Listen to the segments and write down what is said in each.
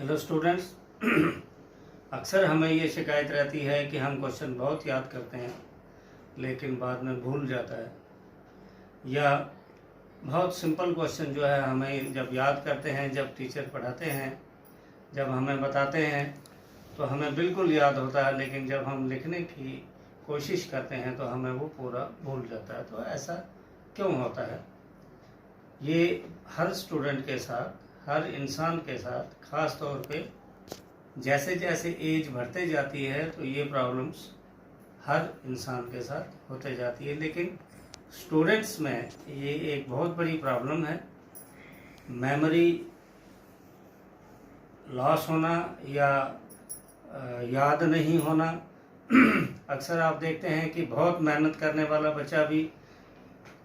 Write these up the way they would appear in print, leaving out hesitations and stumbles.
Hello students. अक्सर हमें ये शिकायत रहती है कि हम क्वेश्चन बहुत याद करते हैं लेकिन बाद में भूल जाता है, या बहुत सिंपल क्वेश्चन जो है हमें जब याद करते हैं, जब टीचर पढ़ाते हैं, जब हमें बताते हैं तो हमें बिल्कुल याद होता है, लेकिन जब हम लिखने की कोशिश करते हैं तो हमें वो पूरा भूल जाता है। तो ऐसा क्यों होता है? ये हर स्टूडेंट के साथ, हर इंसान के साथ, ख़ास तौर पे जैसे जैसे एज बढ़ते जाती है तो ये प्रॉब्लम्स हर इंसान के साथ होते जाती है, लेकिन स्टूडेंट्स में ये एक बहुत बड़ी प्रॉब्लम है। मेमोरी लॉस होना या याद नहीं होना। अक्सर आप देखते हैं कि बहुत मेहनत करने वाला बच्चा भी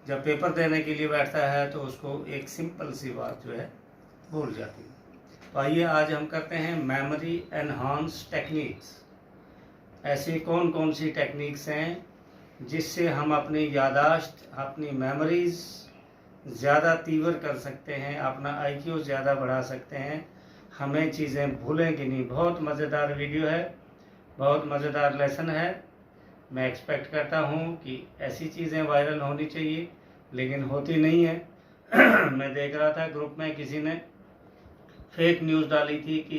जब पेपर देने के लिए बैठता है तो उसको एक सिंपल सी बात जो है भूल जाती है। तो आइए आज हम करते हैं मेमोरी एनहांस टेक्निक्स। ऐसी कौन कौन सी टेक्निक्स हैं जिससे हम अपनी यादाश्त, अपनी मेमोरीज ज़्यादा तीव्र कर सकते हैं, अपना आईक्यू ज़्यादा बढ़ा सकते हैं, हमें चीज़ें भूलेंगी नहीं। बहुत मज़ेदार वीडियो है, बहुत मज़ेदार लेसन है। मैं एक्सपेक्ट करता हूँ कि ऐसी चीज़ें वायरल होनी चाहिए, लेकिन होती नहीं है। मैं देख रहा था ग्रुप में किसी ने फेक न्यूज़ डाली थी कि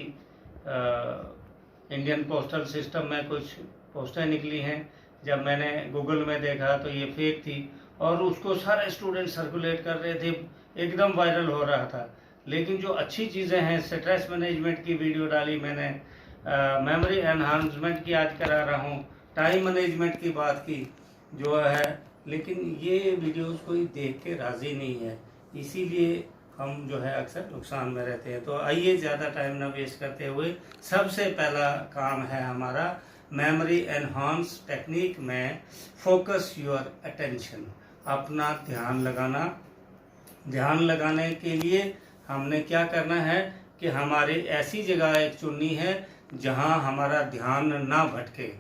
इंडियन पोस्टल सिस्टम में कुछ पोस्टें निकली हैं। जब मैंने गूगल में देखा तो ये फेक थी और उसको सारे स्टूडेंट सर्कुलेट कर रहे थे, एकदम वायरल हो रहा था। लेकिन जो अच्छी चीज़ें हैं, स्ट्रेस मैनेजमेंट की वीडियो डाली मैंने, मेमोरी एनहांसमेंट की आज करा रहा हूँ, टाइम मैनेजमेंट की बात की जो है, लेकिन ये वीडियोस कोई देख के राज़ी नहीं है, इसीलिए हम जो है अक्सर नुकसान में रहते हैं। तो आइए ज़्यादा टाइम ना वेस्ट करते हुए, सबसे पहला काम है हमारा मेमोरी एनहांस टेक्निक में फोकस योर अटेंशन, अपना ध्यान लगाना। ध्यान लगाने के लिए हमने क्या करना है कि हमारी ऐसी जगह एक चुननी है जहां हमारा ध्यान ना भटके।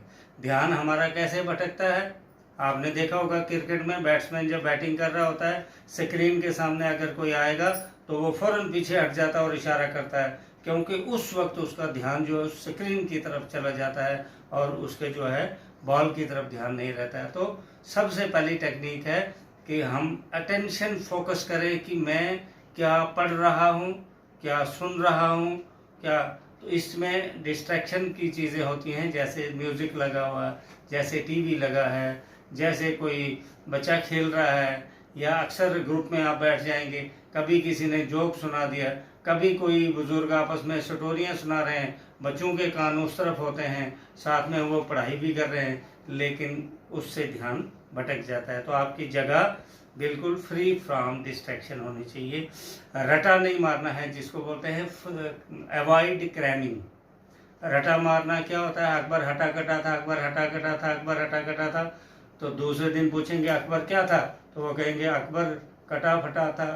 ध्यान हमारा कैसे भटकता है? आपने देखा होगा क्रिकेट में बैट्समैन जब बैटिंग कर रहा होता है, स्क्रीन के सामने अगर कोई आएगा तो वो फौरन पीछे हट जाता है और इशारा करता है, क्योंकि उस वक्त उसका ध्यान जो है स्क्रीन की तरफ चला जाता है और उसके जो है बॉल की तरफ ध्यान नहीं रहता है। तो सबसे पहली टेक्निक है कि हम अटेंशन फोकस करें कि मैं क्या पढ़ रहा हूँ, क्या सुन रहा हूँ, क्या। तो इसमें डिस्ट्रैक्शन की चीज़ें होती हैं, जैसे म्यूज़िक लगा हुआ है, जैसे टीवी लगा है, जैसे कोई बच्चा खेल रहा है, या अक्सर ग्रुप में आप बैठ जाएंगे, कभी किसी ने जोक सुना दिया, कभी कोई बुजुर्ग आपस में स्टोरियाँ सुना रहे हैं, बच्चों के कान उस तरफ होते हैं, साथ में वो पढ़ाई भी कर रहे हैं, लेकिन उससे ध्यान भटक जाता है। तो आपकी जगह बिल्कुल फ्री फ्रॉम डिस्ट्रैक्शन होनी चाहिए। रटा नहीं मारना है, जिसको बोलते हैं अवॉइड क्रैमिंग। रटा मारना क्या होता है? अकबर हटा कटा था, अकबर हटा कटा था, अकबर हटा कटा था। तो दूसरे दिन पूछेंगे अकबर क्या था, तो वो कहेंगे अकबर कटा फटा था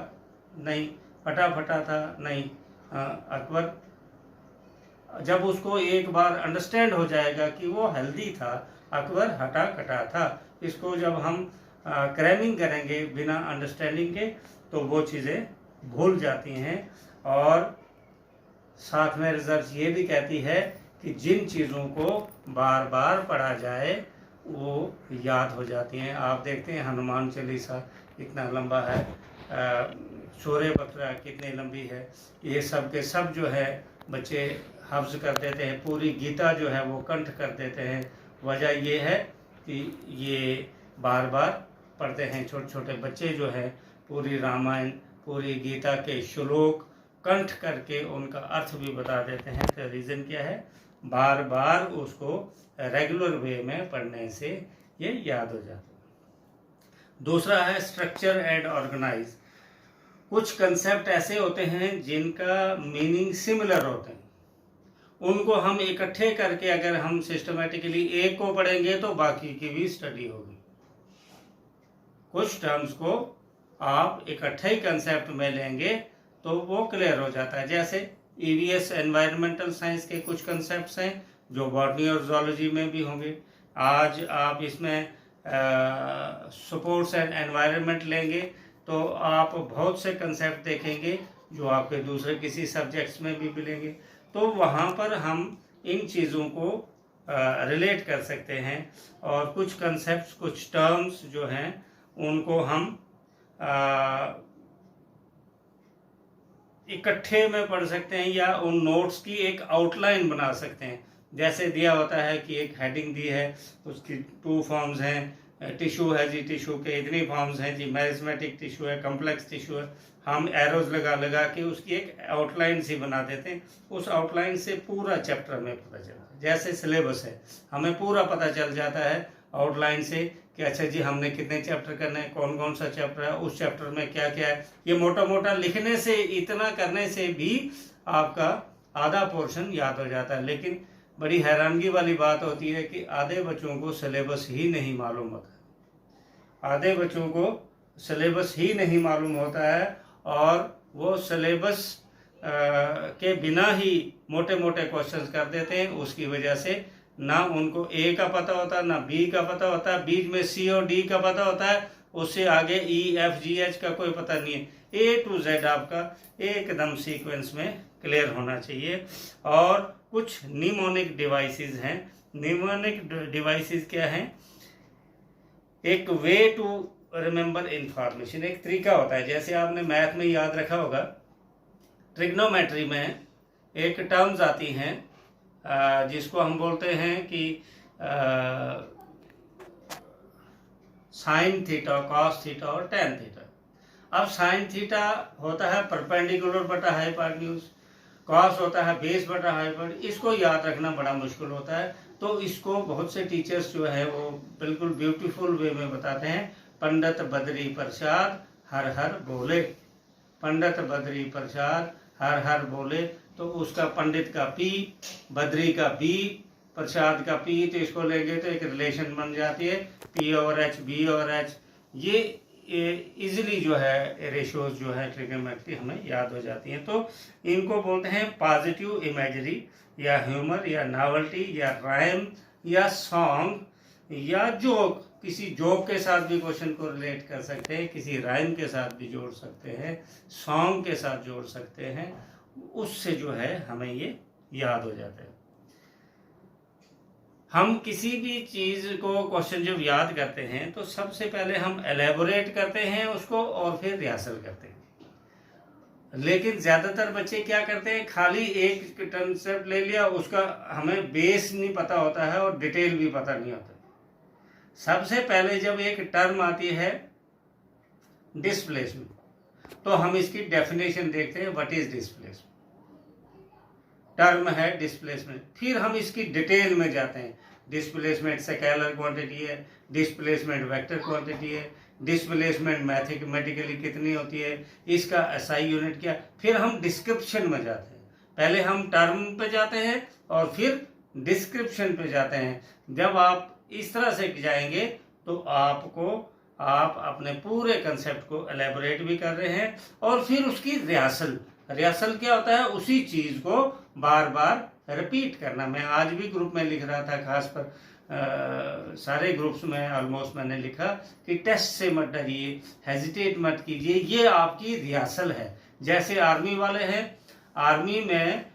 नहीं, फटा फटा था नहीं। अकबर, जब उसको एक बार अंडरस्टैंड हो जाएगा कि वो हेल्दी था, अकबर हटा कटा था, इसको जब हम क्रैमिंग करेंगे बिना अंडरस्टैंडिंग के तो वो चीज़ें भूल जाती हैं। और साथ में रिसर्च ये भी कहती है कि जिन चीज़ों को बार बार पढ़ा जाए वो याद हो जाती हैं। आप देखते हैं हनुमान चालीसा कितना लंबा है, सूर्य बकरा कितनी लंबी है, ये सब के सब जो है बच्चे हफ्ज कर देते हैं, पूरी गीता जो है वो कंठ कर देते हैं। वजह ये है कि ये बार बार पढ़ते हैं। छोटे छोटे बच्चे जो है पूरी रामायण, पूरी गीता के श्लोक कंठ करके उनका अर्थ भी बता देते हैं। तो रीज़न क्या है? बार बार उसको रेगुलर वे में पढ़ने से ये याद हो जाता है। दूसरा है स्ट्रक्चर एंड ऑर्गेनाइज। कुछ कंसेप्ट ऐसे होते हैं जिनका मीनिंग सिमिलर होते हैं, उनको हम इकट्ठे करके अगर हम सिस्टमेटिकली एक को पढ़ेंगे तो बाकी की भी स्टडी होगी। कुछ टर्म्स को आप इकट्ठे ही कंसेप्ट में लेंगे तो वो क्लियर हो जाता है। जैसे ईवीएस एनवायरमेंटल साइंस के कुछ कंसेप्ट्स हैं जो बॉटनी और जूलॉजी में भी होंगे। आज आप इसमें स्पोर्ट्स एंड एनवायरनमेंट लेंगे तो आप बहुत से कंसेप्ट देखेंगे जो आपके दूसरे किसी सब्जेक्ट्स में भी मिलेंगे। तो वहाँ पर हम इन चीज़ों को रिलेट कर सकते हैं और कुछ कंसेप्ट, कुछ टर्म्स जो हैं उनको हम इकट्ठे में पढ़ सकते हैं या उन नोट्स की एक आउटलाइन बना सकते हैं। जैसे दिया होता है कि एक हेडिंग दी है, उसकी 2 फॉर्म्स हैं, टिश्यू है जी, टिश्यू के इतनी फॉर्म्स हैं जी, मैरिस्मेटिक टिश्यू है, कम्प्लेक्स टिश्यू है। हम एरोज लगा लगा के उसकी एक आउटलाइन सी बना देते हैं। उस आउटलाइन से पूरा चैप्टर हमें पता चलता है। जैसे सिलेबस है, हमें पूरा पता चल जाता है आउटलाइन से कि अच्छा जी हमने कितने चैप्टर करने हैं, कौन कौन सा चैप्टर है, उस चैप्टर में क्या क्या है। ये मोटा मोटा लिखने से, इतना करने से भी आपका आधा पोर्शन याद हो जाता है। लेकिन बड़ी हैरानगी वाली बात होती है कि आधे बच्चों को सिलेबस ही नहीं मालूम होता। आधे बच्चों को सिलेबस ही नहीं मालूम होता है और वो सिलेबस के बिना ही मोटे मोटे क्वेश्चंस कर देते हैं। उसकी वजह से ना उनको ए का पता होता, ना बी का पता होता, बीच में सी और डी का पता होता है, उससे आगे ई एफ जी एच का कोई पता नहीं है। ए टू जेड आपका एकदम सीक्वेंस में क्लियर होना चाहिए। और कुछ निमोनिक डिवाइसेस हैं। निमोनिक डिवाइसेस क्या हैं? एक वे टू रिमेंबर इंफॉर्मेशन, एक तरीका होता है। जैसे आपने मैथ में याद रखा होगा, ट्रिग्नोमेट्री में एक टर्म्स आती हैं जिसको हम बोलते हैं कि साइन थीटा, कॉस थीटा और टेन थीटा। अब साइन थीटा होता है परपेंडिकुलर बटा हाइपोटेन्यूज, कॉस होता है बेस बटा हाइपोटेन्यूज। इसको याद रखना बड़ा मुश्किल होता है, तो इसको बहुत से टीचर्स जो है वो बिल्कुल ब्यूटीफुल वे में बताते हैं। पंडित बद्री प्रसाद हर हर बोले, पंडित बद्री प्रसाद हर हर बोले। तो उसका पंडित का पी, बद्री का बी, प्रसाद का पी, तो इसको लेंगे तो एक रिलेशन बन जाती है p over h, b over h. ये इजीली जो है रेशियोज जो है ट्रिग्नोमेट्री हमें याद हो जाती हैं। तो इनको बोलते हैं पॉजिटिव इमेजरी या ह्यूमर या नॉवेल्टी या राइम या सॉन्ग या जोक। किसी जोक के साथ भी क्वेश्चन को रिलेट कर सकते हैं, किसी राइम के साथ भी जोड़ सकते हैं, सॉन्ग के साथ जोड़ सकते हैं। उससे जो है हमें ये याद हो जाता है। हम किसी भी चीज को क्वेश्चन जब याद करते हैं तो सबसे पहले हम एलेबोरेट करते हैं उसको और फिर रिहर्सल करते हैं। लेकिन ज्यादातर बच्चे क्या करते हैं, खाली एक कंसेप्ट ले लिया, उसका हमें बेस नहीं पता होता है और डिटेल भी पता नहीं होता। सबसे पहले जब एक टर्म आती है डिस्प्लेसमेंट, तो हम इसकी डेफिनेशन देखते हैं, व्हाट इज डिस्प्लेसमेंट। टर्म है डिस्प्लेसमेंट, फिर हम इसकी डिटेल में जाते हैं। डिस्प्लेसमेंट स्केलर क्वांटिटी है, डिस्प्लेसमेंट वेक्टर क्वांटिटी है, डिस्प्लेसमेंट मैथमेटिकली कितनी होती है, इसका एसआई यूनिट क्या। फिर हम डिस्क्रिप्शन में जाते हैं। पहले हम टर्म पे जाते हैं और फिर डिस्क्रिप्शन पे जाते हैं। जब आप इस तरह से जाएंगे तो आप अपने पूरे कंसेप्ट को एलेबोरेट भी कर रहे हैं और फिर उसकी रिहर्सल। रिहर्सल क्या होता है? उसी चीज को बार बार रिपीट करना। मैं आज भी ग्रुप में लिख रहा था, खास पर सारे ग्रुप्स में ऑलमोस्ट मैंने लिखा कि टेस्ट से मत डरिए, हेजिटेट मत कीजिए, ये आपकी रिहर्सल है। जैसे आर्मी वाले हैं, आर्मी में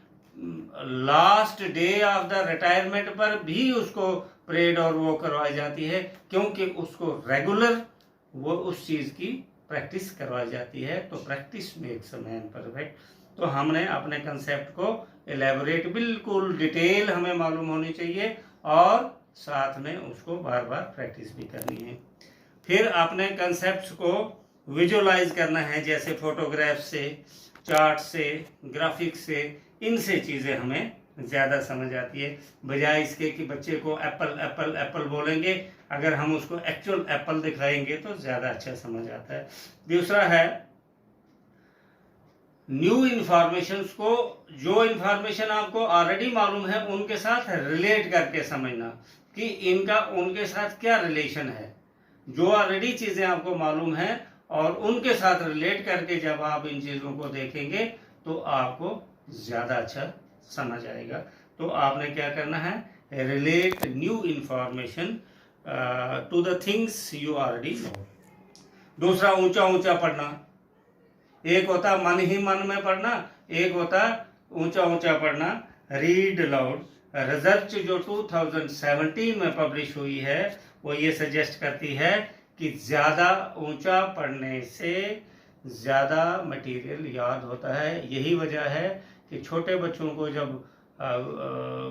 last day of the retirement पर भी उसको परेड और वो करवाई जाती है, क्योंकि उसको रेगुलर वो उस चीज की प्रैक्टिस करवाई जाती है। तो practice makes a man perfect. तो हमने अपने कंसेप्ट को एलेबोरेट, बिल्कुल डिटेल हमें मालूम होनी चाहिए और साथ में उसको बार बार प्रैक्टिस भी करनी है। फिर अपने कंसेप्ट्स को विजुअलाइज करना है, जैसे फोटोग्राफ से, चार्ट से, ग्राफिक्स से। इनसे चीज़ें हमें ज़्यादा समझ आती है, बजाय इसके कि बच्चे को एप्पल एप्पल एप्पल बोलेंगे। अगर हम उसको एक्चुअल एप्पल दिखाएंगे तो ज़्यादा अच्छा समझ आता है। दूसरा है न्यू इंफॉर्मेशन को, जो इंफॉर्मेशन आपको ऑलरेडी मालूम है उनके साथ रिलेट करके समझना कि इनका उनके साथ क्या रिलेशन है। जो ऑलरेडी चीज़ें आपको मालूम है और उनके साथ रिलेट करके जब आप इन चीज़ों को देखेंगे तो आपको ज़्यादा अच्छा समझ आएगा। तो आपने क्या करना है, relate new information to the things you already know. दूसरा, ऊंचा ऊंचा पढ़ना। एक होता मन ही मन में पढ़ना, एक होता ऊंचा ऊंचा पढ़ना, रीड लाउड। रिसर्च जो 2017 में पब्लिश हुई है वो ये सजेस्ट करती है कि ज़्यादा ऊंचा पढ़ने से ज़्यादा मटेरियल याद होता है। यही वजह है कि छोटे बच्चों को जब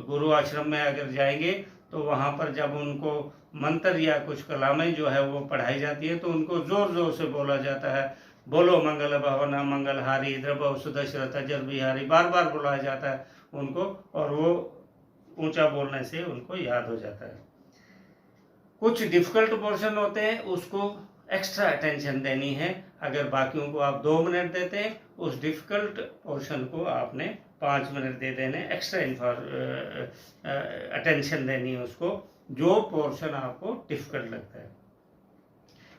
गुरु आश्रम में अगर जाएंगे तो वहाँ पर जब उनको मंत्र या कुछ कलामें जो है वो पढ़ाई जाती है तो उनको ज़ोर ज़ोर से बोला जाता है, बोलो मंगल भवना मंगलहारी द्रव सुदशरथ जल बिहारी, बार बार बुलाया जाता है उनको, और वो ऊंचा बोलने से उनको याद हो जाता है। कुछ डिफिकल्ट पोर्शन होते हैं उसको एक्स्ट्रा अटेंशन देनी है। अगर बाकियों को आप 2 मिनट देते हैं, उस डिफिकल्ट पोर्शन को आपने 5 मिनट दे देने, एक्स्ट्रा अटेंशन देनी है उसको, जो पोर्शन आपको डिफिकल्ट लगता है।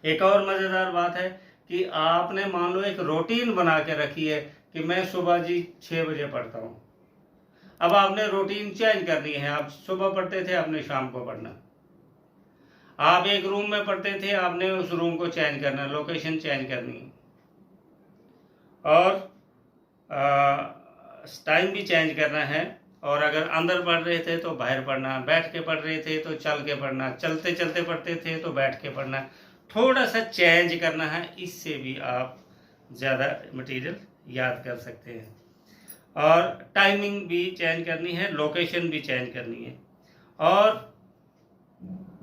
एक और मज़ेदार बात है कि आपने मान लो एक रूटीन बना के रखी है कि मैं सुबह जी 6 बजे पढ़ता हूँ। अब आपने रूटीन चेंज करनी है। आप सुबह पढ़ते थे, आपने शाम को पढ़ना। आप एक रूम में पढ़ते थे, आपने उस रूम को चेंज करना, लोकेशन चेंज करनी है, और टाइम भी चेंज करना है। और अगर अंदर पढ़ रहे थे तो बाहर पढ़ना, बैठ के पढ़ रहे थे तो चल के पढ़ना, चलते चलते पढ़ते थे तो बैठ के पढ़ना, थोड़ा सा चेंज करना है। इससे भी आप ज़्यादा मटेरियल याद कर सकते हैं। और टाइमिंग भी चेंज करनी है, लोकेशन भी चेंज करनी है। और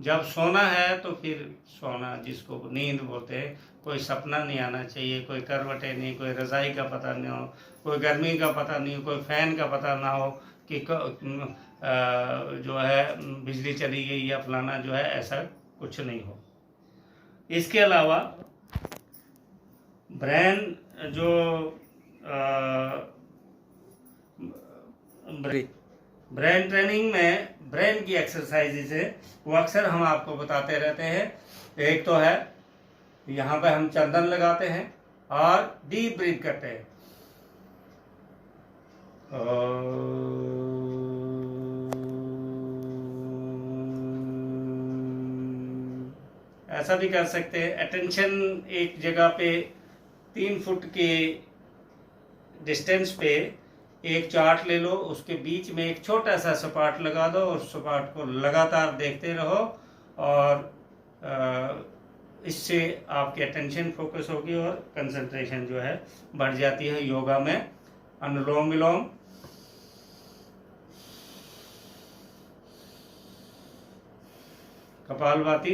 जब सोना है तो फिर सोना, जिसको नींद बोलते हैं, कोई सपना नहीं आना चाहिए, कोई करवटें नहीं, कोई रज़ाई का पता नहीं हो, कोई गर्मी का पता नहीं हो, कोई फ़ैन का पता ना हो कि जो है बिजली चली गई या फलाना जो है, ऐसा कुछ नहीं हो। इसके अलावा ब्रेन जो ब्रेन ट्रेनिंग में ब्रेन की एक्सरसाइजेज है वो अक्सर हम आपको बताते रहते हैं। एक तो है यहाँ पे हम चंदन लगाते हैं और डीप ब्रीथ करते हैं। ऐसा भी कर सकते हैं। अटेंशन एक जगह पे 3 फुट के डिस्टेंस पे एक चार्ट ले लो, उसके बीच में एक छोटा सा सपाट लगा दो और सपाट को लगातार देखते रहो, और इससे आपकी अटेंशन फोकस होगी और कंसंट्रेशन जो है बढ़ जाती है। योगा में अनुलोम विलोम, कपालभाति,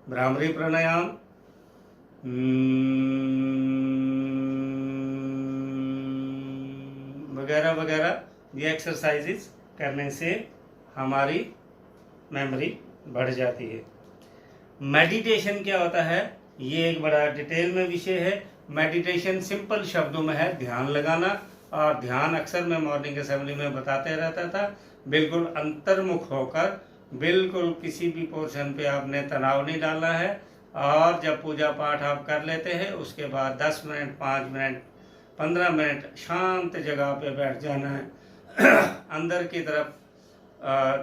भ्रामरी प्राणायाम, वगैरह वगैरह, ये एक्सरसाइजेस करने से हमारी मेमोरी बढ़ जाती है। मेडिटेशन क्या होता है, ये एक बड़ा डिटेल में विषय है। मेडिटेशन सिंपल शब्दों में है ध्यान लगाना, और ध्यान अक्सर मैं मॉर्निंग असेंबली में बताते रहता था। बिल्कुल अंतर्मुख होकर, बिल्कुल किसी भी पोर्शन पे आपने तनाव नहीं डालना है, और जब पूजा पाठ आप कर लेते हैं उसके बाद 10 मिनट, 5 मिनट, 15 मिनट शांत जगह पे बैठ जाना है। अंदर की तरफ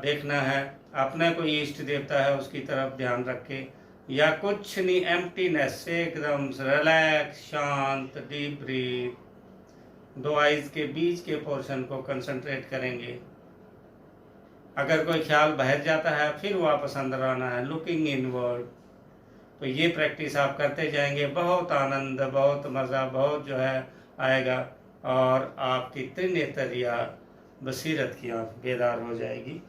देखना है, अपना कोई इष्ट देवता है उसकी तरफ ध्यान रख के, या कुछ नहीं, एम्प्टीनेस से एकदम रिलैक्स, शांत, डीप ब्रीथ। 2 आइज के बीच के पोर्शन को कंसंट्रेट करेंगे। अगर कोई ख्याल बाहर जाता है फिर वापस अंदर आना है, लुकिंग इनवर्ड। तो ये प्रैक्टिस आप करते जाएंगे, बहुत आनंद, बहुत मज़ा, बहुत जो है आएगा, और आपकी त्रिनेत्र या बसीरत की आँख बेदार हो जाएगी।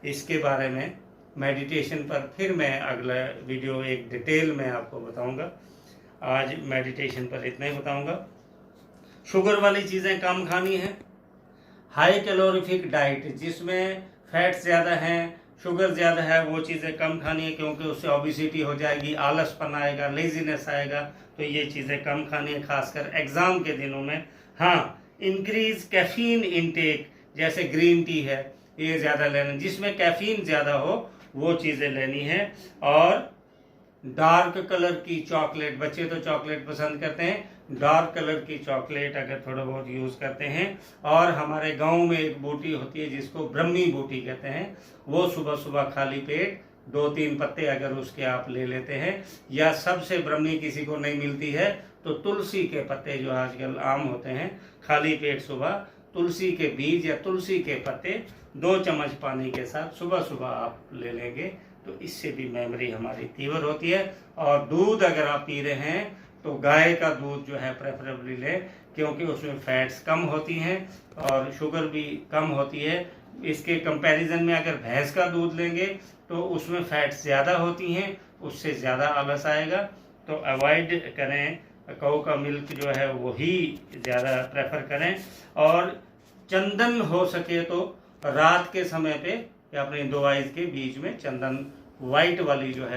इसके बारे में मेडिटेशन पर फिर मैं अगला वीडियो एक डिटेल में आपको बताऊंगा। आज मेडिटेशन पर इतना ही बताऊंगा। शुगर वाली चीज़ें कम खानी है। हाई कैलोरीफिक डाइट जिसमें फैट्स ज़्यादा हैं, शुगर ज़्यादा है, वो चीज़ें कम खानी है, क्योंकि उससे ओबेसिटी हो जाएगी, आलसपन आएगा, लेजीनेस आएगा। तो ये चीज़ें कम खानी है, खासकर एग्ज़ाम के दिनों में। हाँ, इंक्रीज कैफीन इनटेक, जैसे ग्रीन टी है, ये ज़्यादा लेना, जिसमें कैफीन ज़्यादा हो वो चीज़ें लेनी है। और डार्क कलर की चॉकलेट, बच्चे तो चॉकलेट पसंद करते हैं, डार्क कलर की चॉकलेट अगर थोड़ा बहुत यूज़ करते हैं। और हमारे गांव में एक बूटी होती है जिसको ब्रह्मी बूटी कहते हैं, वो सुबह सुबह खाली पेट 2-3 पत्ते अगर उसके आप ले लेते हैं, या सबसे ब्रह्मी किसी को नहीं मिलती है तो तुलसी के पत्ते जो आजकल आम होते हैं, खाली पेट सुबह तुलसी के बीज या तुलसी के पत्ते 2 चम्मच पानी के साथ सुबह सुबह आप ले लेंगे तो इससे भी मेमोरी हमारी तीव्र होती है। और दूध अगर आप पी रहे हैं तो गाय का दूध जो है प्रेफरेबली लें, क्योंकि उसमें फैट्स कम होती हैं और शुगर भी कम होती है। इसके कंपैरिजन में अगर भैंस का दूध लेंगे तो उसमें फैट्स ज़्यादा होती हैं, उससे ज़्यादा आलस आएगा। तो अवॉइड करें, काऊ का मिल्क जो है वही ज़्यादा प्रेफर करें। और चंदन हो सके तो रात के समय पे या अपनी 2 आइज़ के बीच में चंदन वाइट वाली जो है